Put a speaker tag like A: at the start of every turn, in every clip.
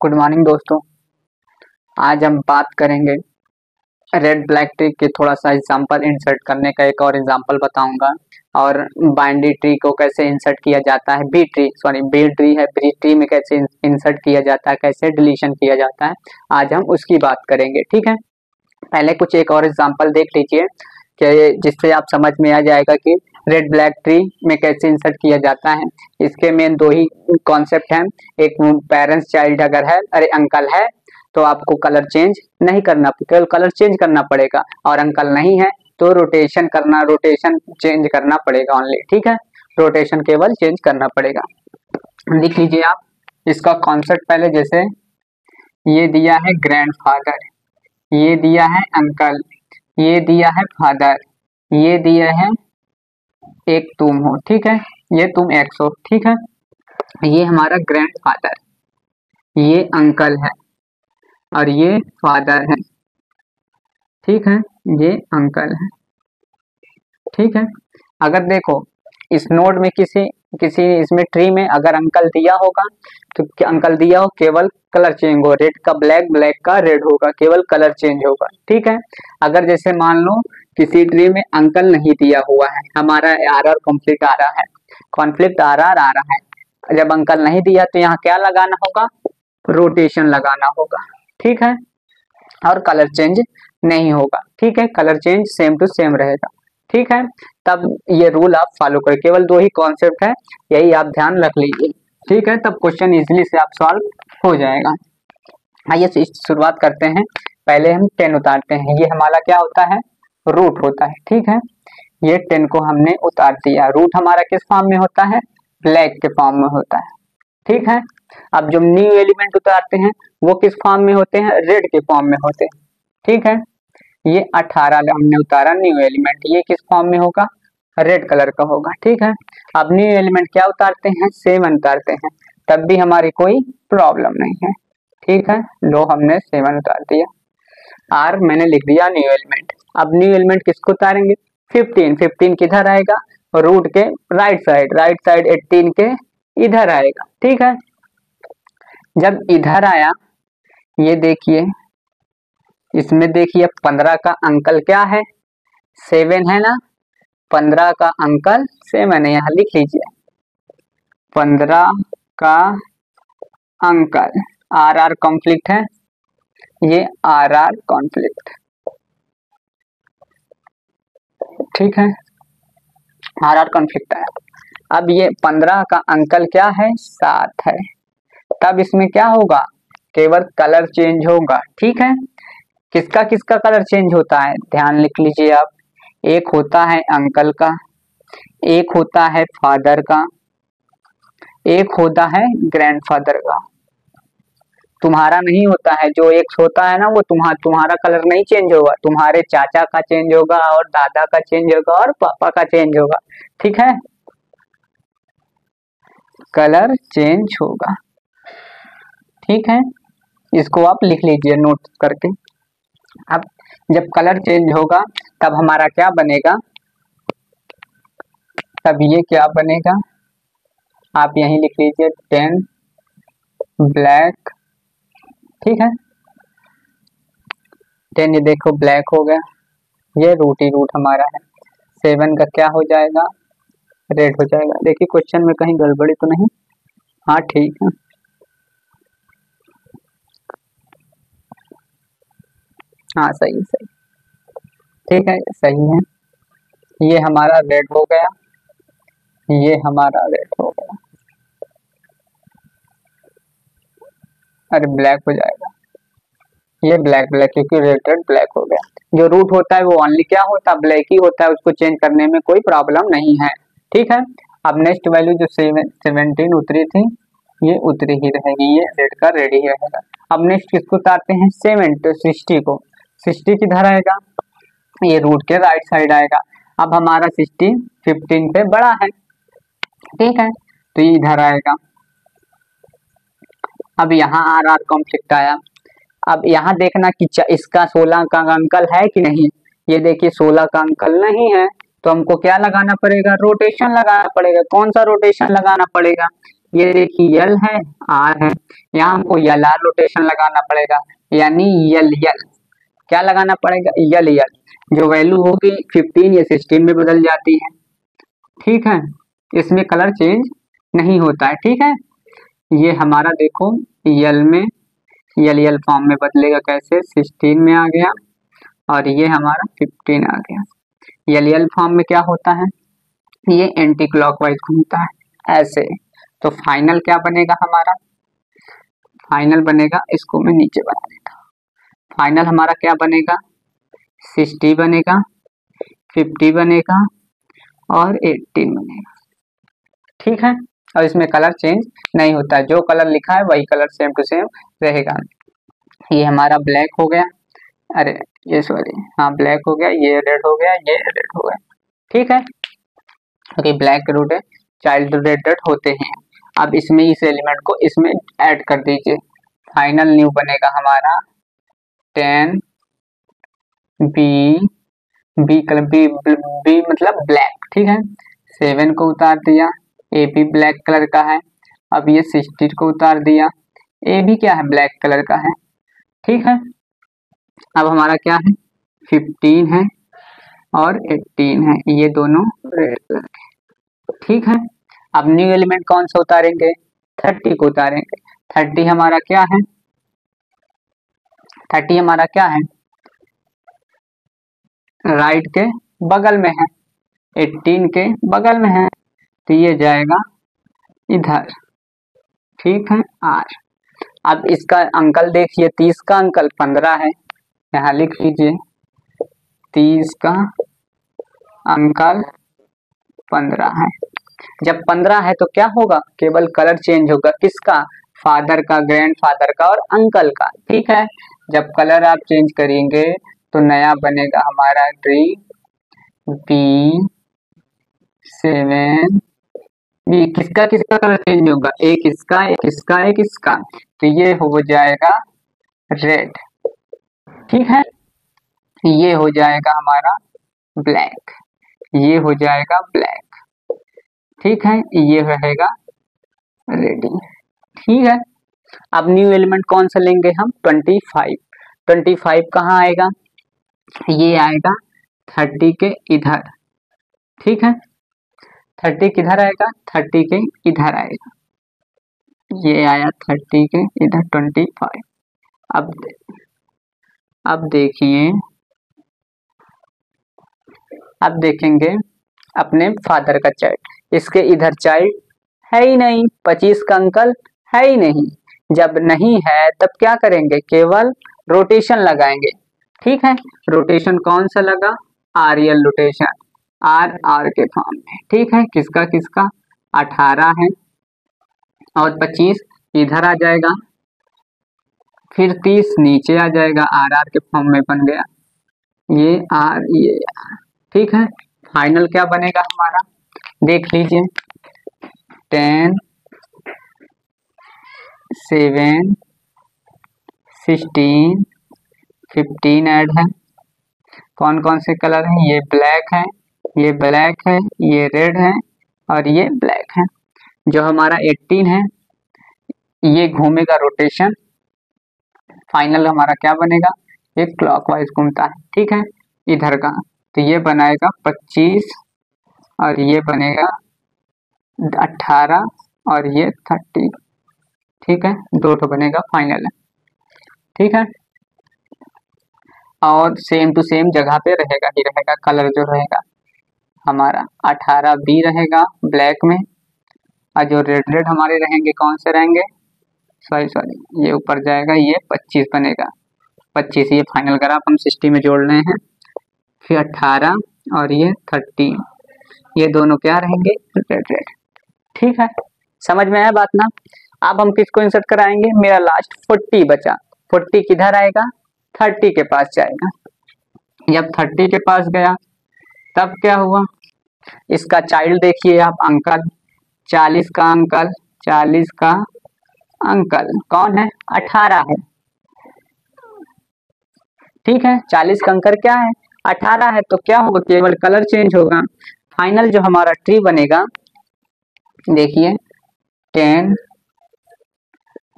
A: Good morning दोस्तों। आज हम बात करेंगे रेड ब्लैक ट्री के थोड़ा सा एग्जांपल इंसर्ट करने का। एक और एग्जांपल बताऊंगा और बाइनरी ट्री को कैसे इंसर्ट किया जाता है, बी ट्री है, बी ट्री में कैसे इंसर्ट किया जाता है, कैसे डिलीशन किया जाता है, आज हम उसकी बात करेंगे। ठीक है, पहले कुछ एक और एग्जांपल देख लीजिए कि जिससे आप समझ में आ जाएगा कि रेड ब्लैक ट्री में कैसे इंसर्ट किया जाता है। इसके मेन दो ही कॉन्सेप्ट हैं। एक पेरेंट्स चाइल्ड अगर है, अरे अंकल है तो आपको कलर चेंज नहीं करना, केवल कलर चेंज करना पड़ेगा, और अंकल नहीं है तो रोटेशन चेंज करना पड़ेगा ओनली। ठीक है, रोटेशन केवल चेंज करना पड़ेगा। लिख लीजिए आप इसका कॉन्सेप्ट पहले। जैसे ये दिया है ग्रैंडफादर, ये दिया है अंकल, ये दिया है फादर, ये दिया है एक तुम हो। ठीक है, ये तुम एक्स हो। ठीक है, ये हमारा ग्रैंडफादर, ये अंकल है और ये फादर है। ठीक है, ये अंकल है। ठीक है, अगर देखो इस नोड में किसी इसमें ट्री में अगर अंकल दिया होगा तो अंकल दिया हो, केवल कलर चेंज हो, रेड का ब्लैक, ब्लैक का रेड होगा, केवल कलर चेंज होगा। ठीक है, अगर जैसे मान लो किसी ट्री में अंकल नहीं दिया हुआ है, हमारा आर कॉन्फ्लिक्ट आ रहा है, कॉन्फ्लिक्ट आर आ रहा है। जब अंकल नहीं दिया तो यहाँ क्या लगाना होगा, रोटेशन लगाना होगा। ठीक है, और कलर चेंज नहीं होगा। ठीक है, colour change same to same रहेगा। ठीक है, तब ये रूल आप फॉलो करें। केवल दो ही कॉन्सेप्ट है, यही आप ध्यान रख लीजिए। ठीक है, तब क्वेश्चन इजीली से आप सॉल्व हो जाएगा। आइए शुरुआत करते हैं। पहले हम 10 उतारते हैं। ये हमारा क्या होता है, रूट होता है। ठीक है, ये 10 को हमने उतार दिया। रूट हमारा किस फॉर्म में होता है, ब्लैक के फॉर्म में होता है। ठीक है, अब जो न्यू एलिमेंट उतारते हैं वो किस फॉर्म में होते हैं, रेड के फॉर्म में होते हैं। ठीक है, ये 18 हमने उतारा न्यू एलिमेंट, ये किस फॉर्म में होगा, रेड कलर का होगा। ठीक है, अब न्यू एलिमेंट क्या उतारते हैं, 7 उतारते हैं, तब भी हमारी कोई प्रॉब्लम नहीं है। ठीक है, लो हमने 7 उतार दिया, आर मैंने लिख दिया न्यू एलिमेंट। अब न्यू एलिमेंट किसको उतारेंगे, 15 किधर आएगा, रूट के राइट साइड 18 के इधर आएगा। ठीक है, जब इधर आया, ये देखिए इसमें देखिए 15 का अंकल क्या है, 7 है ना, 15 का अंकल 7 है, यहाँ लिख लीजिए 15 का अंकल। आर कॉन्फ्लिक्ट है, ये आर कॉन्फ्लिक्ट। ठीक है, आर कॉन्फ्लिक्ट है। अब ये 15 का अंकल क्या है, 7 है, तब इसमें क्या होगा, केवल कलर चेंज होगा। ठीक है, किसका किसका कलर चेंज होता है, ध्यान लिख लीजिए आप। एक होता है अंकल का, एक होता है फादर का, एक होता है ग्रैंडफादर का। तुम्हारा नहीं होता है, जो एक होता है ना वो तुम्हारा कलर नहीं चेंज होगा, तुम्हारे चाचा का चेंज होगा और दादा का चेंज होगा और पापा का चेंज होगा। ठीक है, कलर चेंज होगा। ठीक है, इसको आप लिख लीजिए नोट करके। अब जब कलर चेंज होगा तब हमारा क्या बनेगा, तब ये क्या बनेगा, आप यहीं लिख लीजिए 10 ब्लैक। ठीक है, 10 ये देखो ब्लैक हो गया, ये रूट ही रूट हमारा है। 7 का क्या हो जाएगा, रेड हो जाएगा। देखिए क्वेश्चन में कहीं गड़बड़ी तो नहीं, हाँ ठीक है, हाँ सही सही। ठीक है, सही है, ये हमारा रेड हो गया, ये हमारा रेड हो गया, अरे ब्लैक हो जाएगा, ये ब्लैक क्योंकि रेड ब्लैक हो गया। जो रूट होता है वो ओनली क्या होता है, ब्लैक ही होता है, उसको चेंज करने में कोई प्रॉब्लम नहीं है। ठीक है, अब नेक्स्ट वैल्यू जो 17 उतरी थी ये उतरी ही रहेगी, ये रेड का रेड ही रहेगा। अब नेक्स्ट किसको उतारते हैं, 60 को। 60 किधर आएगा, ये रूट के राइट साइड आएगा। अब हमारा 60 15 पे बड़ा है। ठीक है, तो ये इधर आएगा। अब यहाँ आर कॉन्फ्लिक्ट आया। अब यहाँ देखना कि इसका 16 का अंकल है कि नहीं, ये देखिए 16 का अंकल नहीं है, तो हमको क्या लगाना पड़ेगा, रोटेशन लगाना पड़ेगा। कौन सा रोटेशन लगाना पड़ेगा, ये देखिए यल है, आर है, यहाँ हमको यल आर रोटेशन लगाना पड़ेगा, यानी यल यल क्या लगाना पड़ेगा, यल यल, जो वैल्यू होगी 15 या 16 में बदल जाती है। ठीक है, इसमें कलर चेंज नहीं होता है। ठीक है, ये हमारा देखो यल में यल यल फॉर्म में बदलेगा, कैसे 16 में आ गया और ये हमारा 15 आ गया। यल यल फॉर्म में क्या होता है, ये एंटी क्लॉकवाइज घूमता है ऐसे। तो फाइनल क्या बनेगा हमारा, फाइनल बनेगा, इसको मैं नीचे बना देता हूँ। फाइनल हमारा क्या बनेगा, 60 बनेगा, 50 बनेगा और 18 बनेगा। ठीक है, और इसमें कलर चेंज नहीं होता है, जो कलर लिखा है वही कलर सेम टू सेम रहेगा। ये हमारा ब्लैक हो गया, अरे ये सॉरी, हाँ ब्लैक हो गया, ये रेड हो गया, ये रेड हो गया। ठीक है, okay, black red child red होते हैं। अब इसमें इस एलिमेंट को इसमें ऐड कर दीजिए। फाइनल न्यू बनेगा हमारा 10 B, B colour B, B मतलब ब्लैक। ठीक है, 7 को उतार दिया, ए भी ब्लैक कलर का है। अब ये 60 को उतार दिया, ए भी क्या है, ब्लैक कलर का है। ठीक है, अब हमारा क्या है, 15 है और 18 है, ये दोनों रेड कलर के। ठीक है, अब न्यू एलिमेंट कौन सा उतारेंगे, 30 को उतारेंगे। 30 हमारा क्या है, 30 हमारा क्या है, राइट के बगल में है, 18 के बगल में है, तो ये जाएगा इधर। ठीक है, आर। अब इसका अंकल देखिए, 30 का अंकल 15 है, यहाँ लिख लीजिए 30 का अंकल 15 है। जब 15 है तो क्या होगा, केवल कलर चेंज होगा, किसका, फादर का, ग्रैंडफादर का और अंकल का। ठीक है, जब कलर आप चेंज करेंगे तो नया बनेगा हमारा ट्री बी 7, ये किसका किसका कलर चेंज होगा, एक इसका एक इसका एक इसका, तो ये हो जाएगा रेड। ठीक है, ये हो जाएगा हमारा ब्लैक, ये हो जाएगा ब्लैक। ठीक है, ये रहेगा रेडी। ठीक है, अब न्यू एलिमेंट कौन सा लेंगे हम, 25। 25 कहाँ आएगा, ये आएगा 30 के इधर। ठीक है, 30 किधर आएगा, 30 के इधर आएगा, ये आया 30 के इधर 25। अब देखिए, अब देखेंगे अपने फादर का चाइल्ड, इसके इधर चाइल्ड है ही नहीं, 25 का अंकल है ही नहीं। जब नहीं है तब क्या करेंगे, केवल रोटेशन लगाएंगे। ठीक है, रोटेशन कौन सा लगा, आरियल रोटेशन, आर आर के फॉर्म में। ठीक है, किसका किसका, 18 है और 25 इधर आ जाएगा, फिर 30 नीचे आ जाएगा, आर आर के फॉर्म में बन गया, ये आर ये आर। ठीक है, फाइनल क्या बनेगा हमारा, देख लीजिए 10 7 16 15 ऐड है। कौन कौन से कलर हैं, ये ब्लैक है, ये ब्लैक है, ये रेड है और ये ब्लैक है। जो हमारा 18 है ये घूमेगा रोटेशन, फाइनल हमारा क्या बनेगा, ये क्लॉकवाइज घूमता है। ठीक है, इधर का, तो ये बनाएगा 25 और ये बनेगा 18 और ये 30। ठीक है, दो तो बनेगा फाइनल है। ठीक है, और सेम टू सेम जगह पे रहेगा ही रहेगा, कलर जो रहेगा हमारा 18 बी रहेगा ब्लैक में, और जो रेड रेड हमारे रहेंगे कौन से रहेंगे, सॉरी ये ऊपर जाएगा, ये 25 बनेगा, 25 ये फाइनल ग्राफ हम सिस्टम में जोड़ रहे हैं। फिर 18 और ये 30, ये दोनों क्या रहेंगे, रेड रेड। ठीक है, समझ में आया बात ना। अब हम किसको इंसर्ट कराएंगे, मेरा लास्ट 40 बचा, 40 किधर आएगा, 30 के पास जाएगा। जब 30 के पास गया तब क्या हुआ, इसका चाइल्ड देखिए आप, अंकल 40 का अंकल, 40 का अंकल कौन है, 18 है। ठीक है, 40 का अंकल क्या है, 18 है, तो क्या होगा, केवल कलर चेंज होगा। फाइनल जो हमारा ट्री बनेगा, देखिए 10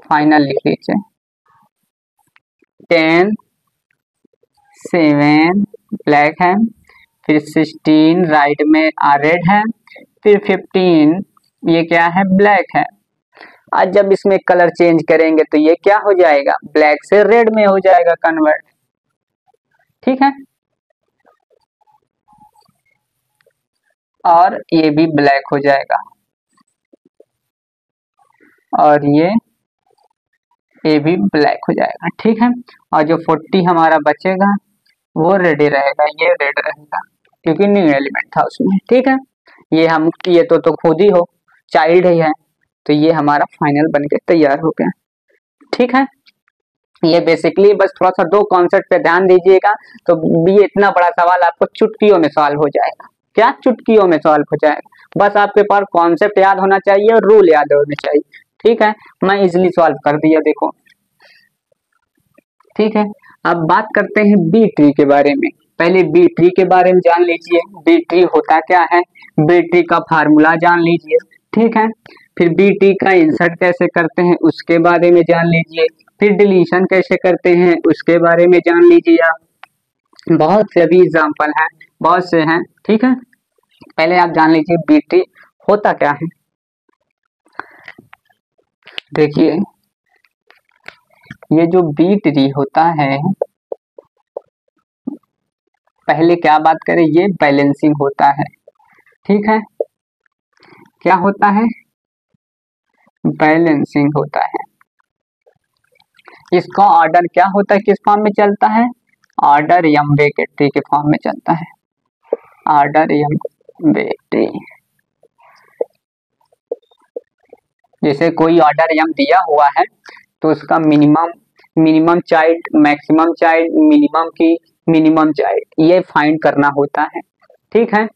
A: फाइनल लिख लीजिए, 10 7 ब्लैक है, फिर 16 राइट में रेड है, फिर 15 ये क्या है, ब्लैक है। आज जब इसमें कलर चेंज करेंगे तो ये क्या हो जाएगा, ब्लैक से रेड में हो जाएगा कन्वर्ट। ठीक है, और ये भी ब्लैक हो जाएगा, और ये भी ब्लैक हो जाएगा। ठीक है, और जो 40 हमारा बचेगा वो रेड ही रहेगा, ये रेड रहेगा क्योंकि न्यू एलिमेंट था उसमें। ठीक है, ये हम ये तो खुद ही हो चाइल्ड ही है, तो ये हमारा फाइनल बन के तैयार हो गया। ठीक है, ये बेसिकली बस थोड़ा सा दो कॉन्सेप्ट पे ध्यान दीजिएगा, तो ये इतना बड़ा सवाल आपको चुटकियों में सॉल्व हो जाएगा। क्या चुटकियों में सॉल्व हो जाएगा, बस आपके पास कॉन्सेप्ट याद होना चाहिए और रूल याद होने चाहिए। ठीक है, मैं इजिली सॉल्व कर दिया, देखो। ठीक है, अब बात करते हैं बी ट्री के बारे में। पहले बी ट्री के बारे में जान लीजिए, बी ट्री होता क्या है, बी ट्री का फार्मूला जान लीजिए। ठीक है, फिर बी ट्री का इंसर्ट कैसे करते हैं उसके बारे में जान लीजिए, फिर डिलीशन कैसे करते हैं उसके बारे में जान लीजिए आप। बहुत से अभी एग्जाम्पल हैं, बहुत से हैं। ठीक है, पहले आप जान लीजिए बी ट्री होता क्या है। देखिए, ये जो बी ट्री होता है, पहले क्या बात करें, ये बैलेंसिंग होता है। ठीक है, क्या होता है, बैलेंसिंग होता है। इसका ऑर्डर क्या होता है, किस फॉर्म में चलता है, ऑर्डर एम ब्रैकेट ट्री के फॉर्म में चलता है, ऑर्डर एम ब्रैकेट ट्री। जैसे कोई ऑर्डर एम दिया हुआ है तो उसका minimum child, maximum child, minimum की मिनिमम चाइल्ड, ये फाइंड करना होता है। ठीक है,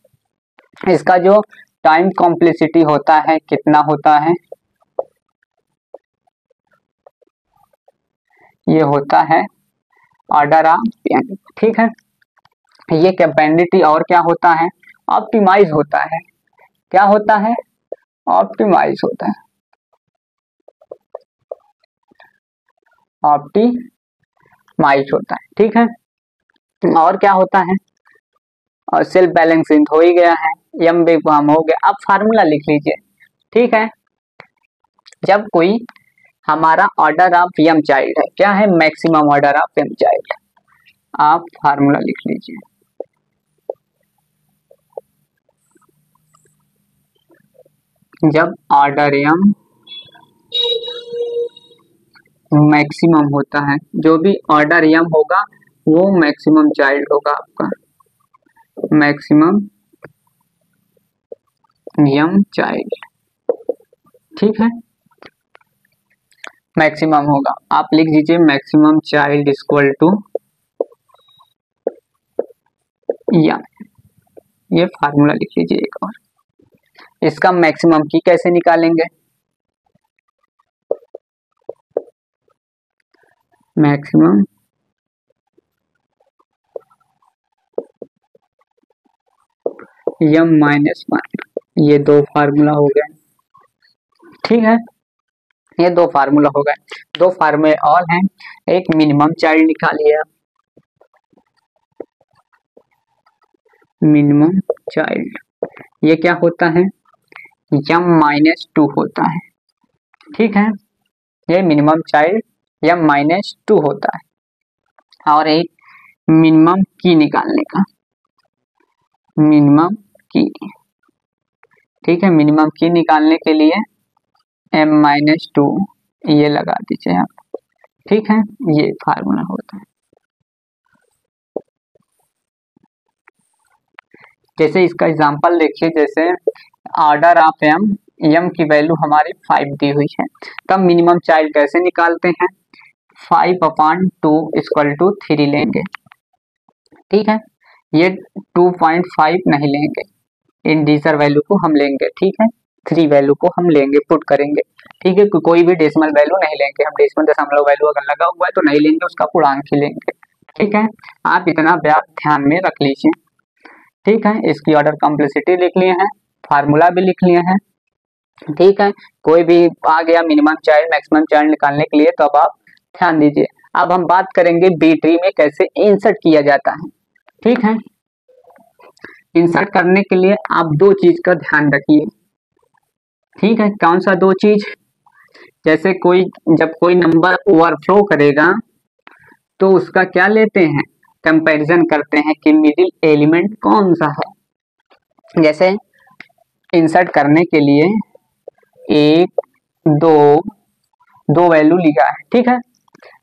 A: इसका जो टाइम कॉम्प्लेक्सिटी होता है कितना होता है, ये होता है ऑर्डर ऑफ एन। ठीक है, ये कैपेबिलिटी और क्या होता है, ऑप्टिमाइज होता है। क्या होता है, ऑप्टिमाइज होता है, ऑप्टिमाइज होता है। ठीक है, और क्या होता है, और सेल्फ बैलेंसिंग हो ही गया है, एम बे फॉर्म हो गया। अब फार्मूला लिख लीजिए। ठीक है, जब कोई हमारा ऑर्डर ऑफ एम चाइल्ड है, क्या है, maximum order of M child, आप फार्मूला लिख लीजिए। जब ऑर्डर एम मैक्सिमम होता है, जो भी ऑर्डर एम होगा वो मैक्सिमम चाइल्ड होगा आपका, मैक्सिमम एम चाइल्ड। ठीक है, मैक्सिमम होगा, आप लिख दीजिए maximum child equal to M, ये फार्मूला लिख लीजिए एक और। इसका मैक्सिमम की कैसे निकालेंगे, मैक्सिमम एम माइनस 1, ये दो फार्मूला हो गए। ठीक है, ये दो फार्मूला हो गए, दो फार्मूले और हैं। एक मिनिमम चाइल्ड निकालिए आप, मिनिमम चाइल्ड, ये क्या होता है, एम माइनस 2 होता है। ठीक है, ये मिनिमम चाइल्ड एम माइनस 2 होता है। और एक मिनिमम की निकालने का, मिनिमम की। ठीक है, मिनिमम की निकालने के लिए एम माइनस 2 ये लगा दीजिए आप। ठीक है, ये फार्मूला होता है। जैसे इसका एग्जांपल देखिए, जैसे ऑर्डर ऑफ एम, एम की वैल्यू हमारी 5 दी हुई है, तब मिनिमम चाइल्ड कैसे निकालते हैं, 5/2 इक्वल टू 3 लेंगे। ठीक है, ये 2.5 नहीं लेंगे, इंटीजर वैल्यू को हम लेंगे। ठीक है, 3 वैल्यू को हम लेंगे, पुट करेंगे। ठीक है, कोई भी डेसिमल वैल्यू नहीं लेंगे हम, डेसिमल दशमलव वैल्यू अगर लगा हुआ है तो नहीं लेंगे, उसका पूर्णांक ही लेंगे। ठीक है, आप इतना ध्यान में रख लीजिए। ठीक है, इसकी ऑर्डर कॉम्प्लेक्सिटी लिख लिए हैं, फार्मूला भी लिख लिए हैं। ठीक है, कोई भी आ गया मिनिमम चाइल्ड मैक्सिमम चाइल्ड निकालने के लिए, तो अब आप ध्यान दीजिए। अब हम बात करेंगे बी ट्री में कैसे इंसर्ट किया जाता है। ठीक है, इंसर्ट करने के लिए आप दो चीज का ध्यान रखिए। ठीक है, कौन सा दो चीज? जैसे जब कोई नंबर ओवरफ्लो करेगा तो उसका क्या लेते हैं, कंपैरिजन करते हैं कि मिडिल एलिमेंट कौन सा है। जैसे इंसर्ट करने के लिए एक दो दो वैल्यू लिया है, ठीक है,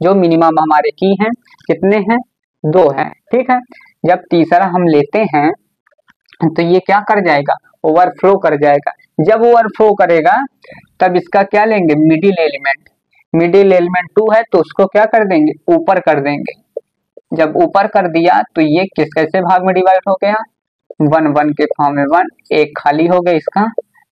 A: जो मिनिमम हमारे की हैं, कितने हैं, दो है। ठीक है, जब तीसरा हम लेते हैं तो ये क्या कर जाएगा, ओवरफ्लो कर जाएगा। जब ओवरफ्लो करेगा तब इसका क्या लेंगे, मिडिल एलिमेंट। मिडिल एलिमेंट 2 है तो उसको क्या कर देंगे, ऊपर कर देंगे। जब ऊपर कर दिया तो ये किस कैसे भाग में डिवाइड हो गया, 1 1 के फॉर्म में 1, एक खाली हो गया इसका,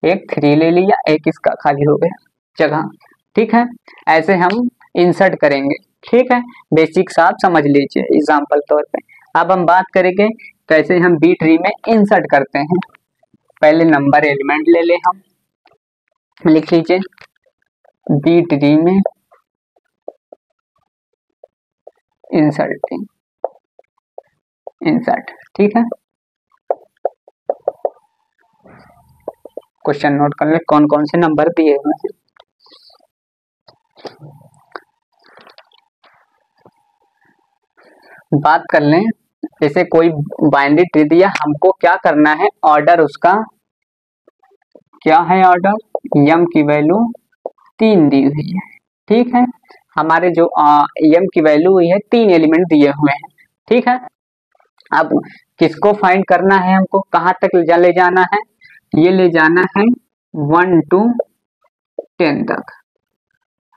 A: एक 3 ले लिया, एक इसका खाली हो गया जगह। ठीक है, ऐसे हम इंसर्ट करेंगे। ठीक है, बेसिक्स आप समझ लीजिए एग्जाम्पल तौर पे। अब हम बात करेंगे कैसे हम बी ट्री में इंसर्ट करते हैं। पहले नंबर एलिमेंट ले ले, हम लिख लीजिए बी ट्री में इंसर्टिंग, इंसर्ट। ठीक है, क्वेश्चन नोट कर ले कौन कौन से नंबर दिए हुए हैं। बात कर लें, जैसे कोई बाइनरी ट्री दिया, हमको क्या करना है, ऑर्डर उसका क्या है, ऑर्डर यम की वैल्यू 3 दी हुई है। ठीक है, हमारे जो यम की वैल्यू हुई है 3 एलिमेंट दिए हुए हैं। ठीक है, अब किसको फाइंड करना है, हमको कहाँ तक ले जाना है, ये ले जाना है 1 to 10 तक।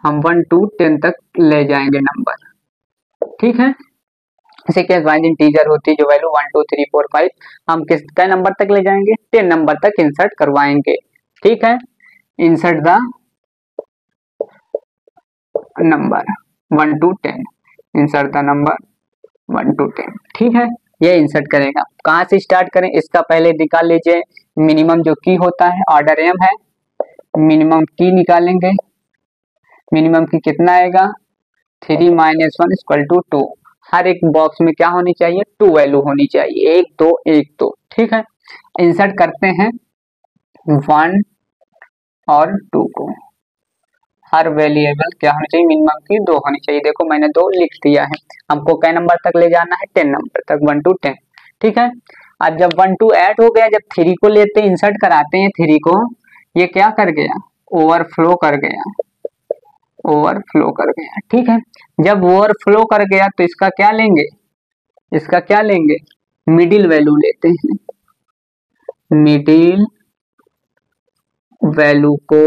A: हम 1 to 10 तक ले जाएंगे नंबर। ठीक है, इसे केस वाइज इंटीजर होती है जो वैल्यू 1 2 3 4 5, हम किस कै नंबर तक ले जाएंगे, 10 नंबर तक इंसर्ट करवाएंगे। ठीक है, insert the number 1 to 10, insert the number 1 to 10। ठीक है, ये इंसर्ट करेगा। कहाँ से स्टार्ट करें, इसका पहले निकाल लीजिए मिनिमम जो की होता है, ऑर्डर एम है, मिनिमम की निकालेंगे। मिनिमम की कितना आएगा, 3 - 1 = 2। हर एक बॉक्स में क्या होनी चाहिए, 2 वैल्यू होनी चाहिए, 1 2 1 2। ठीक है, इंसर्ट करते हैं 1 और 2 को। हर वेरिएबल क्या होनी चाहिए, मिनिमम की 2 होनी चाहिए। देखो मैंने 2 लिख दिया है। हमको कै नंबर तक ले जाना है, 10 नंबर तक, 1 to 10। ठीक है, अब जब 1 2 ऐड हो गया, जब 3 को लेते इंसर्ट कराते हैं 3 को, ये क्या कर गया, ओवरफ्लो कर गया, ओवरफ्लो कर गया। ठीक है, जब ओवरफ्लो कर गया तो इसका क्या लेंगे, इसका क्या लेंगे, मिडिल वैल्यू लेते हैं। मिडिल वैल्यू को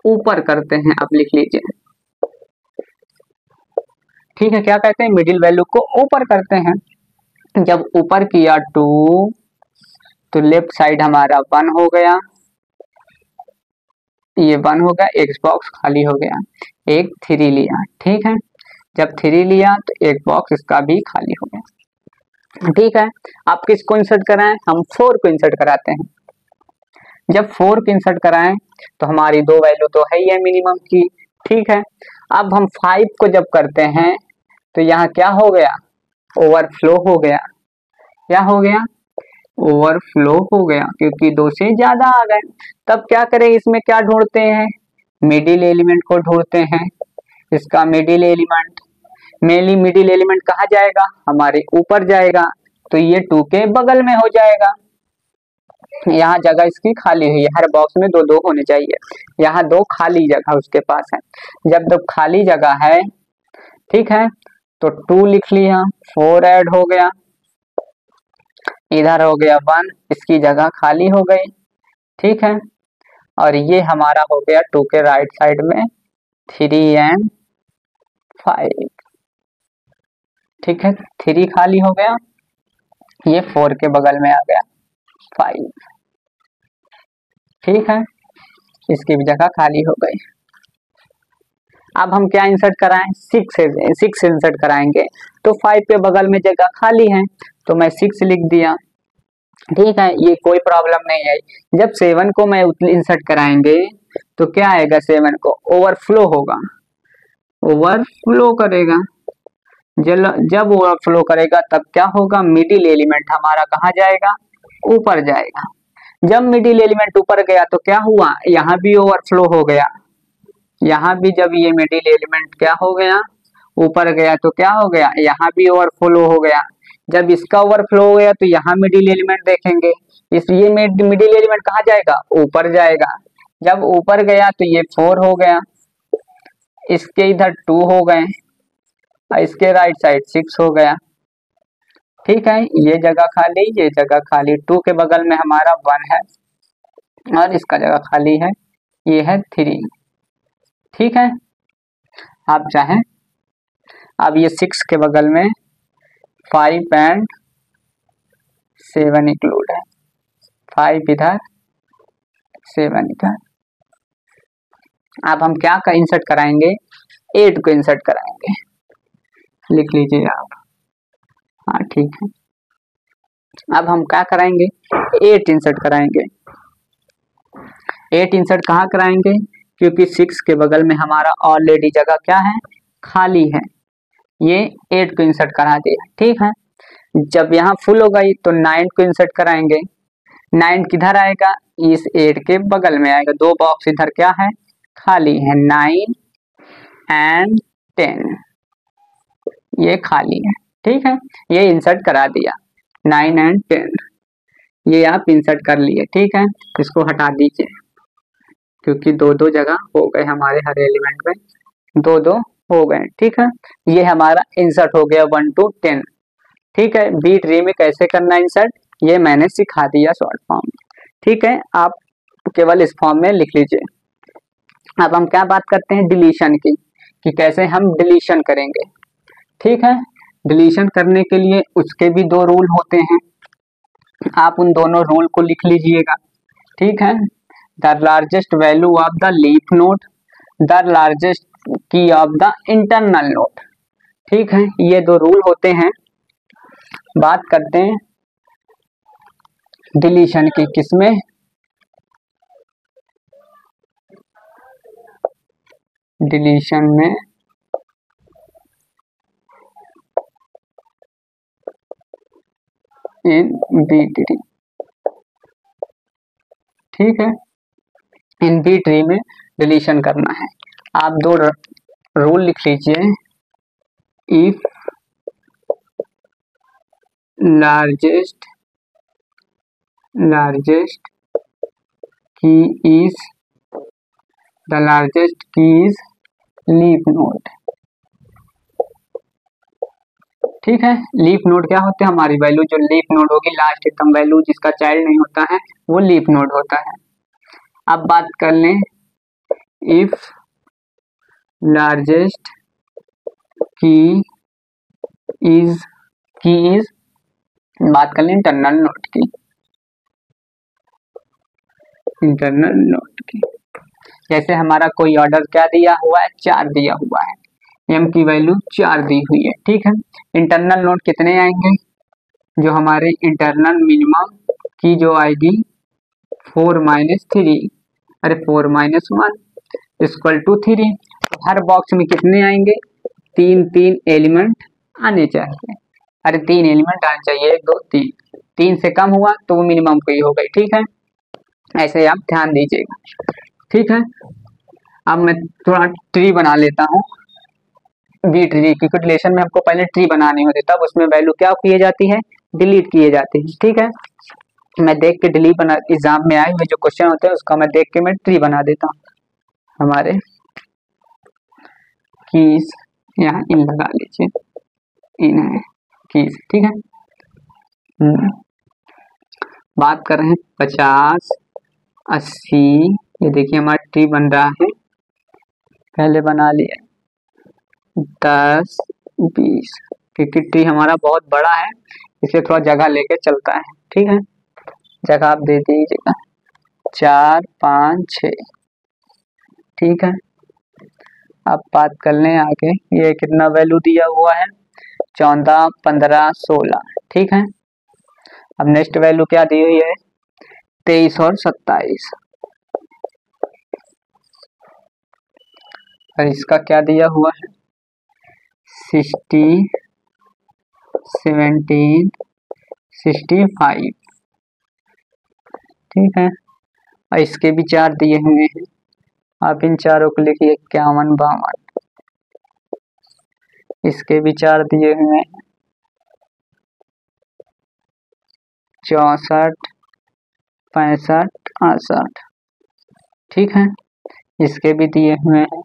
A: ऊपर करते हैं, आप लिख लीजिए। ठीक है, क्या कहते हैं, मिडिल वैल्यू को ऊपर करते हैं। जब ऊपर किया 2 तो लेफ्ट साइड हमारा 1 हो गया, ये 1 हो गया, एक बॉक्स खाली हो गया, एक 3 लिया। ठीक है, जब 3 लिया तो एक बॉक्स इसका भी खाली हो गया। ठीक है, आप किसको इंसर्ट कराएं, हम 4 को इंसर्ट कराते हैं। जब 4 को इंसर्ट कराएं तो हमारी 2 वैल्यू तो है ही है मिनिमम की। ठीक है, अब हम 5 को जब करते हैं तो यहाँ क्या हो गया, ओवरफ्लो हो गया। क्या हो गया, ओवरफ्लो हो गया, क्योंकि 2 से ज्यादा आ गए। तब क्या करें, इसमें क्या ढूंढते हैं, मिडिल एलिमेंट को ढूंढते हैं। इसका middle element, mainly middle element कहाँ जाएगा, हमारे ऊपर जाएगा, तो ये 2 के बगल में हो जाएगा। यहाँ जगह इसकी खाली हुई है, हर बॉक्स में 2 2 होने चाहिए, यहाँ 2 खाली जगह उसके पास है। जब 2 खाली जगह है, ठीक है, तो 2 लिख लिया, 4 ऐड हो गया, इधर हो गया 1, इसकी जगह खाली हो गई। ठीक है, और ये हमारा हो गया 2 के राइट साइड में 3 and 5। ठीक है, 3 खाली हो गया, ये 4 के बगल में आ गया 5। ठीक है, इसकी भी जगह खाली हो गई। अब हम क्या इंसर्ट कराएं, 6 इंसर्ट कराएंगे, तो 5 के बगल में जगह खाली है, तो मैं 6 लिख दिया। ठीक है, ये कोई प्रॉब्लम नहीं है। जब 7 को मैं इंसर्ट कराएंगे तो क्या आएगा, 7 को ओवरफ्लो होगा, ओवरफ्लो करेगा। जब ओवरफ्लो करेगा तब क्या होगा, मिडिल एलिमेंट हमारा कहाँ जाएगा, ऊपर जाएगा। जब मिडिल एलिमेंट ऊपर गया तो क्या हुआ, यहाँ भी ओवरफ्लो हो गया। यहाँ भी जब ये मिडिल एलिमेंट क्या हो गया, ऊपर गया तो क्या हो गया, यहाँ भी ओवरफ्लो हो गया। जब इसका ओवरफ्लो हो गया तो यहाँ मिडिल एलिमेंट देखेंगे, इसलिए मिडिल एलिमेंट कहाँ जाएगा, ऊपर जाएगा। जब ऊपर गया तो ये 4 हो गया, इसके इधर 2 हो गए, इसके राइट साइड 6 हो गया। ठीक है, ये जगह खाली, ये जगह खाली, 2 के बगल में हमारा 1 है और इसका जगह खाली है, ये है 3। ठीक है, आप चाहें अब ये 6 के बगल में 5 एंड 7 इंक्लूड है, 5 इधर 7 इधर। अब हम क्या का इंसर्ट कराएंगे, 8 को इंसर्ट कराएंगे, लिख लीजिए आप। हाँ ठीक है, अब हम क्या कराएंगे, 8 इंसर्ट कराएंगे। 8 इंसर्ट कहाँ कराएंगे, क्योंकि 6 के बगल में हमारा ऑलरेडी जगह क्या है, खाली है, ये 8 को इंसर्ट करा दिया। ठीक है, जब यहाँ फुल हो गई तो 9 को इंसर्ट कराएंगे। 9 किधर आएगा, इस 8 के बगल में आएगा, 2 बॉक्स इधर क्या है, खाली है, 9 एंड 10, ये खाली है। ठीक है, ये इंसर्ट करा दिया, 9 एंड 10, ये आप इंसर्ट कर लिए। ठीक है, इसको हटा दीजिए क्योंकि 2-2 जगह हो गए हमारे हर एलिमेंट में, 2-2 हो गए। ठीक है, ये हमारा इंसर्ट हो गया 1 to 10। ठीक है, बी ट्री में कैसे करना इंसर्ट, ये मैंने सिखा दिया शॉर्ट फॉर्म। ठीक है, आप केवल इस फॉर्म में लिख लीजिए। अब हम क्या बात करते हैं, डिलीशन की, कि कैसे हम डिलीशन करेंगे। ठीक है, डिलीशन करने के लिए उसके भी 2 रूल होते हैं, आप उन दोनों रूल को लिख लीजिएगा। ठीक है, the largest value of the leaf node, the largest की ऑफ द इंटरनल नोड। ठीक है, ये 2 रूल होते हैं। बात करते हैं डिलीशन की, किसमें, डिलीशन में इन बी ट्री। ठीक है, इन बी ट्री में डिलीशन करना है। आप 2 रूल लिख लीजिए, if largest key is the largest key is leaf node. ठीक है, लीफ नोड क्या होते हैं, हमारी वैल्यू जो लीफ नोड होगी, लास्ट एकदम वैल्यू जिसका चाइल्ड नहीं होता है वो लीफ नोड होता है। अब बात कर लें, इफ लार्जेस्ट की इज बात कर लें इंटरनल नोड की, इंटरनल नोड की। जैसे हमारा कोई ऑर्डर क्या दिया हुआ है, 4 दिया हुआ है, एम की वैल्यू 4 दी हुई है। ठीक है, इंटरनल नोड कितने आएंगे, जो हमारे इंटरनल मिनिमम की जो आएगी 4 - 3, अरे 4 - 1 इक्वल टू 3। हर बॉक्स में कितने आएंगे, 3 एलिमेंट आने चाहिए, अरे 3 एलिमेंट आने चाहिए, 1 2 3, 3 से कम हुआ तो वो मिनिमम की हो गई। ठीक है, ऐसे आप ध्यान दीजिएगा। ठीक है, अब मैं थोड़ा ट्री बना लेता हूँ, बी ट्री, क्योंकि रिलेशन में हमको पहले ट्री बनानी होती है, तब उसमें वैल्यू क्या किए जाती है, डिलीट किए जाती है। ठीक है, मैं देख के डिलीट बना, एग्जाम में आए हुए जो क्वेश्चन होते हैं उसका मैं देख के मैं ट्री बना देता हूँ। हमारे कीज यहाँ इन लगा लीजिए, इन है कीज। ठीक है, बात कर रहे हैं 50 80, ये देखिए हमारा ट्री बन रहा है, पहले बना लिया 10 20, क्योंकि ट्री हमारा बहुत बड़ा है इसलिए थोड़ा जगह लेके चलता है। ठीक है, जगह आप दे दीजिएगा 4 5 6। ठीक है, अब बात कर लें आगे, ये कितना वैल्यू दिया हुआ है, 14 15 16। ठीक है, अब नेक्स्ट वैल्यू क्या दी हुई है, 23 और 27, और इसका क्या दिया हुआ है, 60, 17, 65, ठीक है। और इसके भी 4 दिए हुए हैं, आप इन चारों को लिखिए, 51, 52, इसके भी 4 दिए हुए हैं, 64, 65, 68, ठीक है। इसके भी दिए हुए हैं,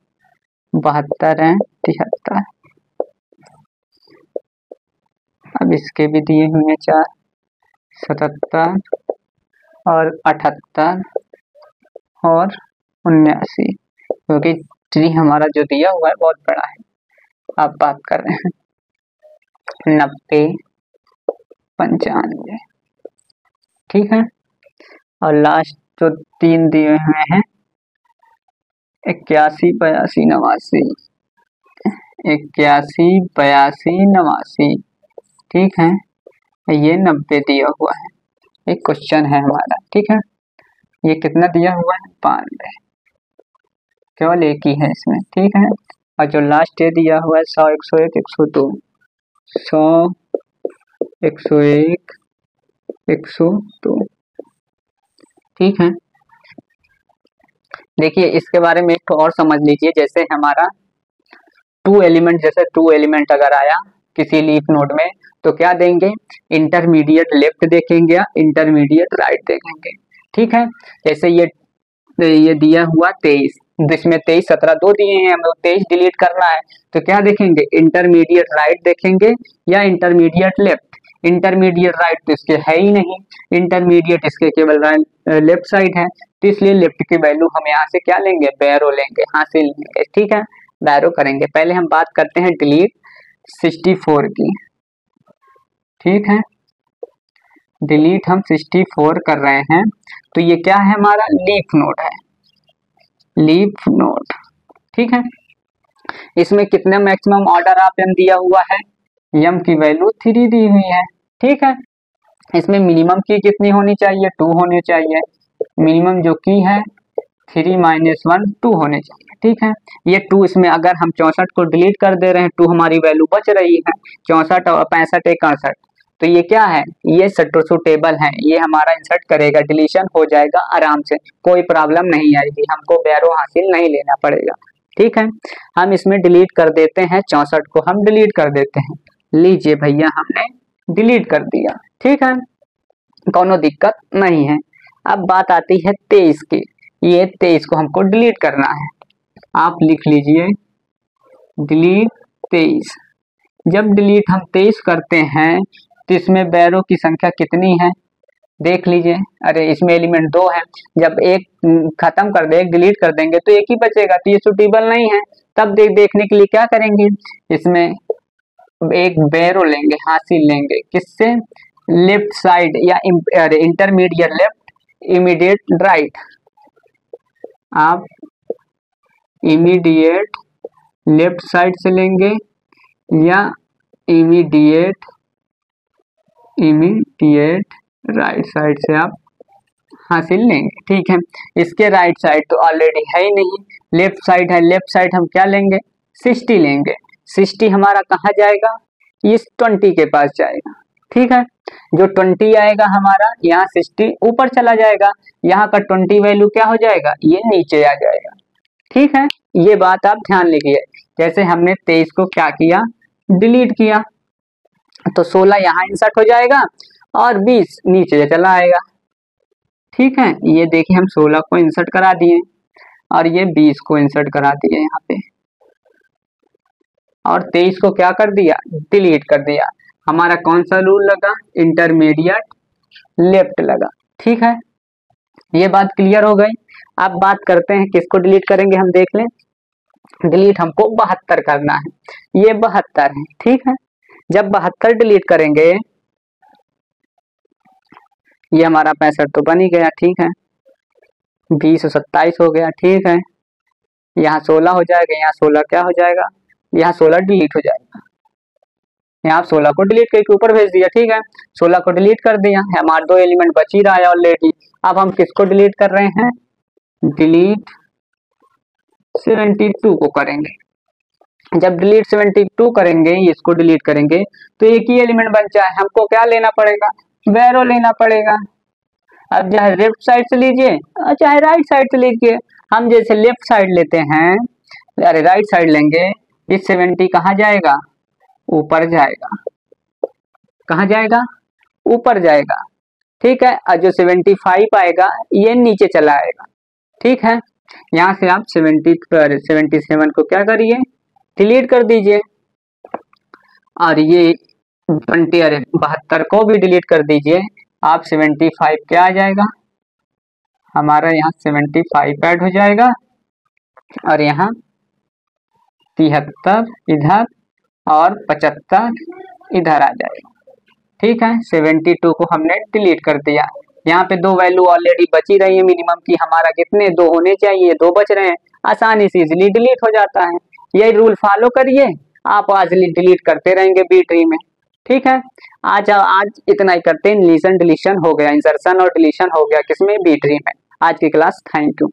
A: 72 है, 73, अब इसके भी दिए हुए हैं 4, 77 और 78 और 79, क्योंकि ट्री हमारा जो दिया हुआ है बहुत बड़ा है। आप बात कर रहे हैं 90, 95, ठीक है। और लास्ट जो 3 दिए हुए हैं, 81, 82, 89, 81, 82, 89, ठीक है। ये 90 दिया हुआ है, एक क्वेश्चन है हमारा, ठीक है। ये कितना दिया हुआ है, 92, केवल एक ही है इसमें, ठीक है। और जो लास्ट ये दिया हुआ है 100, 101, 102, 100, 101, 102, ठीक है। देखिए इसके बारे में एक तो और समझ लीजिए, जैसे हमारा 2 एलिमेंट, जैसे 2 एलिमेंट अगर आया किसी लीफ नोड में, तो क्या देंगे, इंटरमीडिएट लेफ्ट देखेंगे या इंटरमीडिएट राइट देखेंगे, ठीक है। जैसे ये दिया हुआ 23, जिसमें 23, 17 दो दिए हैं, हमें 23 डिलीट करना है, तो क्या देखेंगे, इंटरमीडिएट राइट देखेंगे या इंटरमीडिएट लेफ्ट। इंटरमीडिएट राइट तो इसके है ही नहीं, इंटरमीडिएट इसके केवल लेफ्ट साइड है, तो इसलिए लेफ्ट की वैल्यू हम यहाँ से क्या लेंगे, बैरो लेंगे, हासिल लेंगे, ठीक है, बैरो करेंगे। पहले हम बात करते हैं डिलीट 64 की, ठीक है। डिलीट हम 64 कर रहे हैं, तो ये क्या है, हमारा लीफ नोड है, लीफ नोड, ठीक है। इसमें कितने मैक्सिमम ऑर्डर ऑफ एम दिया हुआ है, एम की वैल्यू 3 दी हुई है, ठीक है। इसमें मिनिमम की कितनी होनी चाहिए, 2 होनी चाहिए, मिनिमम जो की है 3 - 1 2 होने चाहिए, ठीक है। ये 2 इसमें अगर हम 64 को डिलीट कर दे रहे हैं, 2 हमारी वैल्यू बच रही है, 64 और 65, 61, तो ये क्या है, ये सुटेबल है, ये हमारा इंसर्ट करेगा, डिलीशन हो जाएगा आराम से, कोई प्रॉब्लम नहीं आएगी, हमको बैरो हासिल नहीं लेना पड़ेगा, ठीक है। हम इसमें डिलीट कर देते हैं, 64 को हम डिलीट कर देते हैं, लीजिए भैया हमने डिलीट कर दिया, ठीक है, कोनो दिक्कत नहीं है। अब बात आती है 23 की, ये 23 को हमको डिलीट करना है, आप लिख लीजिए डिलीट 23। जब डिलीट हम 23 करते हैं, तो इसमें बैरो की संख्या कितनी है, देख लीजिए, अरे इसमें एलिमेंट 2 है, जब एक खत्म कर दे, एक डिलीट कर देंगे तो एक ही बचेगा, तो ये सुटेबल नहीं है। तब देखने के लिए क्या करेंगे, इसमें एक बैरो लेंगे, हासिल लेंगे, किससे, लेफ्ट साइड या इंटरमीडिएट लेफ्ट, इमीडिएट राइट, आप इमीडिएट लेफ्ट साइड से लेंगे या इमीडिएट राइट साइड से आप हासिल लेंगे, ठीक है। इसके राइट साइड तो ऑलरेडी है ही नहीं, लेफ्ट साइड है, लेफ्ट साइड हम क्या लेंगे, 60 लेंगे, 60 हमारा कहाँ जाएगा, इस 20 के पास जाएगा, ठीक है। जो 20 आएगा हमारा, यहाँ 60 ऊपर चला जाएगा, यहाँ का 20 वैल्यू क्या हो जाएगा, ये नीचे आ जाएगा, ठीक है। ये बात आप ध्यान लिखिए, जैसे हमने 23 को क्या किया, डिलीट किया, तो 16 यहाँ इंसर्ट हो जाएगा और 20 नीचे चला आएगा, ठीक है। ये देखिए हम 16 को इंसर्ट करा दिए और ये 20 को इंसर्ट करा दिए यहाँ पे, और 23 को क्या कर दिया, डिलीट कर दिया। हमारा कौन सा रूल लगा, इंटरमीडिएट लेफ्ट लगा, ठीक है। ये बात क्लियर हो गई। अब बात करते हैं किसको डिलीट करेंगे, हम देख लें। डिलीट हमको 72 करना है, ये 72 है, ठीक है। जब 72 डिलीट करेंगे, ये हमारा 65 तो बन ही गया, ठीक है, 20 और 27 हो गया, ठीक है। यहाँ 16 हो जाएगा, यहाँ 16 क्या हो जाएगा, यहाँ 16 डिलीट हो जाएगा, यहाँ 16 को डिलीट करके ऊपर भेज दिया, ठीक है। 16 को डिलीट कर दिया, हमारे 2 एलिमेंट बच ही रहा है ऑलरेडी। अब हम किसको डिलीट कर रहे हैं, डिलीट 72 को करेंगे। जब डिलीट 72 करेंगे, इसको डिलीट करेंगे, तो एक ही एलिमेंट बचा है, हमको क्या लेना पड़ेगा, वैरो लेना पड़ेगा। अब चाहे लेफ्ट साइड से लीजिए चाहे राइट साइड से लीजिए, हम जैसे लेफ्ट साइड लेते हैं, अरे राइट साइड लेंगे, इस 70 कहाँ जाएगा, ऊपर जाएगा। कहाँ जाएगा, ऊपर जाएगा, ठीक है। और जो 75 आएगा ये नीचे चला आएगा, ठीक है। यहाँ से आप 77 को क्या करिए, डिलीट कर दीजिए, और ये 72 को भी डिलीट कर दीजिए। आप 75 क्या आ जाएगा, हमारा यहाँ 75 ऐड हो जाएगा, और यहाँ 73 इधर और 75 इधर आ जाएगा, ठीक है। 72 को हमने डिलीट कर दिया। यहाँ पे 2 वैल्यू ऑलरेडी बची रही है मिनिमम की, हमारा कितने 2 होने चाहिए, 2 बच रहे हैं, आसानी से इजिली डिलीट हो जाता है। यही रूल फॉलो करिए, आप इजिली डिलीट करते रहेंगे बी ट्री में, ठीक है। आज इतना ही करते हैं, इंसर्शन डिलीशन हो गया, इंसर्शन और डिलीशन हो गया किसमें, बी ट्री में। आज की क्लास, थैंक यू।